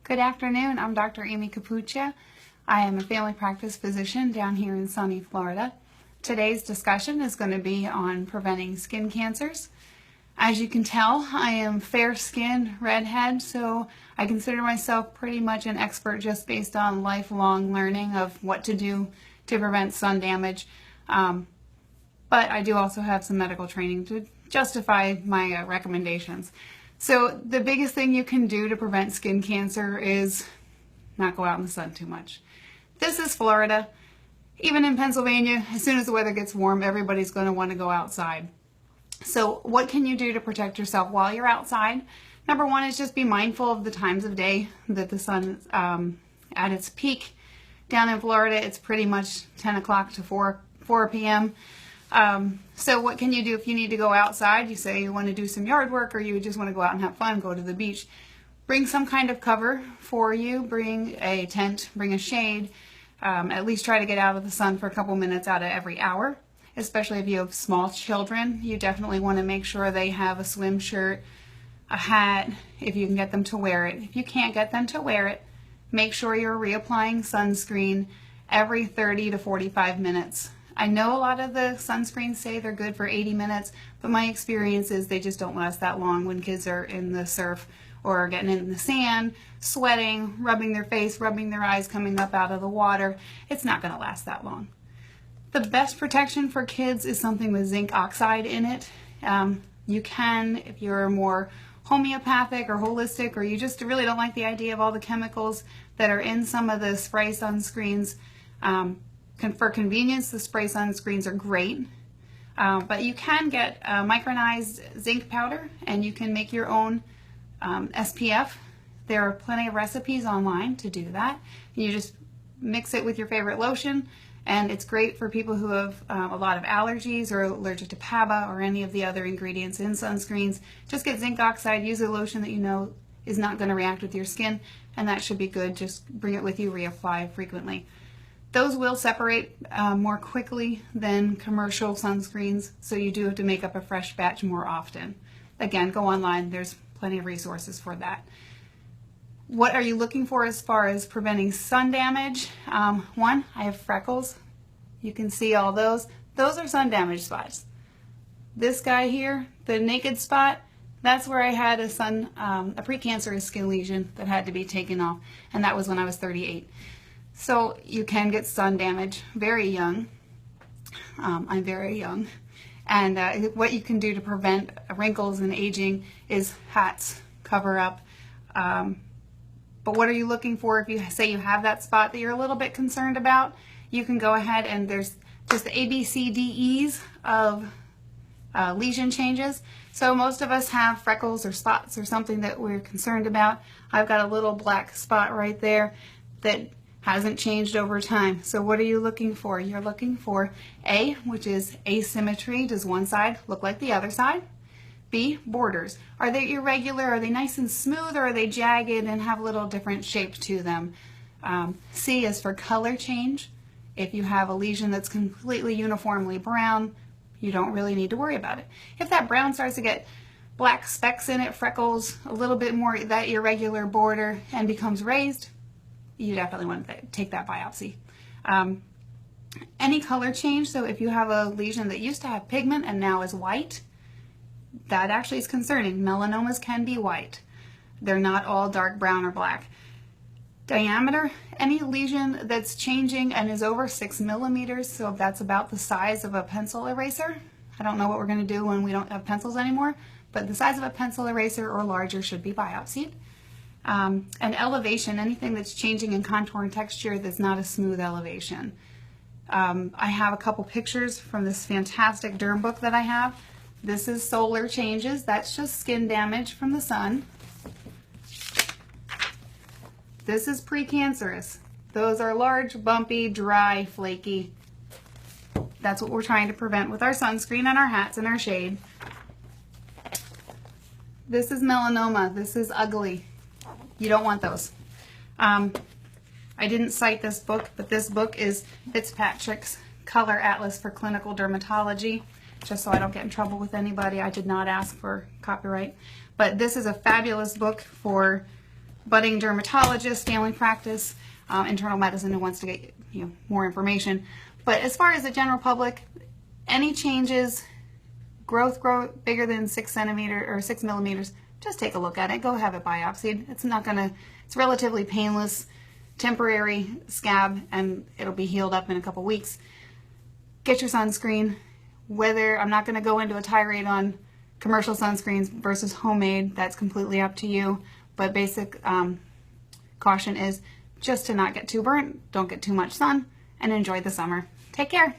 Good afternoon. I'm Dr. Amy Capuccia. I am a family practice physician down here in sunny Florida. Today's discussion is going to be on preventing skin cancers. As you can tell, I am fair-skinned, redhead, so I consider myself pretty much an expert just based on lifelong learning of what to do to prevent sun damage. But I do also have some medical training to justify my recommendations. So the biggest thing you can do to prevent skin cancer is not go out in the sun too much. This is Florida. Even in Pennsylvania, as soon as the weather gets warm, everybody's going to want to go outside. So what can you do to protect yourself while you're outside? Number one is just be mindful of the times of day that the sun is at its peak. Down in Florida, it's pretty much 10 o'clock to 4 p.m. So what can you do if you need to go outside? You say you want to do some yard work or you just want to go out and have fun, go to the beach. Bring some kind of cover for you. Bring a tent, bring a shade. At least try to get out of the sun for a couple minutes out of every hour. Especially if you have small children, you definitely want to make sure they have a swim shirt, a hat, if you can get them to wear it. If you can't get them to wear it, make sure you're reapplying sunscreen every 30 to 45 minutes. I know a lot of the sunscreens say they're good for 80 minutes, but my experience is they just don't last that long when kids are in the surf or getting in the sand, sweating, rubbing their face, rubbing their eyes, coming up out of the water. It's not going to last that long. The best protection for kids is something with zinc oxide in it. You can, if you're more homeopathic or holistic, or you just really don't like the idea of all the chemicals that are in some of the spray sunscreens. For convenience, the spray sunscreens are great. But you can get micronized zinc powder, and you can make your own SPF. There are plenty of recipes online to do that. You just mix it with your favorite lotion. And it's great for people who have a lot of allergies or allergic to PABA or any of the other ingredients in sunscreens. Just get zinc oxide, use a lotion that you know is not going to react with your skin, and that should be good. Just bring it with you, reapply frequently. Those will separate more quickly than commercial sunscreens, so you do have to make up a fresh batch more often. Again, go online. There's plenty of resources for that. What are you looking for as far as preventing sun damage? One, I have freckles. You can see all those. Those are sun damage spots. This guy here, the naked spot, that's where I had a precancerous skin lesion that had to be taken off, and that was when I was 38. So you can get sun damage very young. I'm very young. And what you can do to prevent wrinkles and aging is hats, cover up. But what are you looking for if you say you have that spot that you're a little bit concerned about? You can go ahead and there's just the ABCDEs of lesion changes. So most of us have freckles or spots or something that we're concerned about. I've got a little black spot right there that hasn't changed over time. So what are you looking for? You're looking for A, which is asymmetry. Does one side look like the other side? B, borders. Are they irregular? Are they nice and smooth, or are they jagged and have a little different shape to them? C is for color change. If you have a lesion that's completely uniformly brown, you don't really need to worry about it. If that brown starts to get black specks in it, freckles, a little bit more that irregular border, and becomes raised, you definitely want to take that biopsy. Any color change, so if you have a lesion that used to have pigment and now is white, that actually is concerning. Melanomas can be white. They're not all dark brown or black. Diameter, any lesion that's changing and is over 6 millimeters, so if that's about the size of a pencil eraser. I don't know what we're going to do when we don't have pencils anymore, but the size of a pencil eraser or larger should be biopsied. And elevation, anything that's changing in contour and texture that's not a smooth elevation. I have a couple pictures from this fantastic derm book that I have. This is solar changes. That's just skin damage from the sun. This is precancerous. Those are large, bumpy, dry, flaky. That's what we're trying to prevent with our sunscreen and our hats and our shade. This is melanoma. This is ugly. You don't want those. I didn't cite this book, but this book is Fitzpatrick's Color Atlas for Clinical Dermatology. Just so I don't get in trouble with anybody, I did not ask for copyright. But this is a fabulous book for budding dermatologist, family practice, internal medicine who wants to get more information. But as far as the general public, any changes, growth bigger than 6 centimeters or 6 millimeters, just take a look at it. Go have it biopsied. It's relatively painless, temporary scab, and it'll be healed up in a couple weeks. Get your sunscreen. I'm not going to go into a tirade on commercial sunscreens versus homemade. That's completely up to you. But basic caution is just to not get too burnt, don't get too much sun, and enjoy the summer. Take care.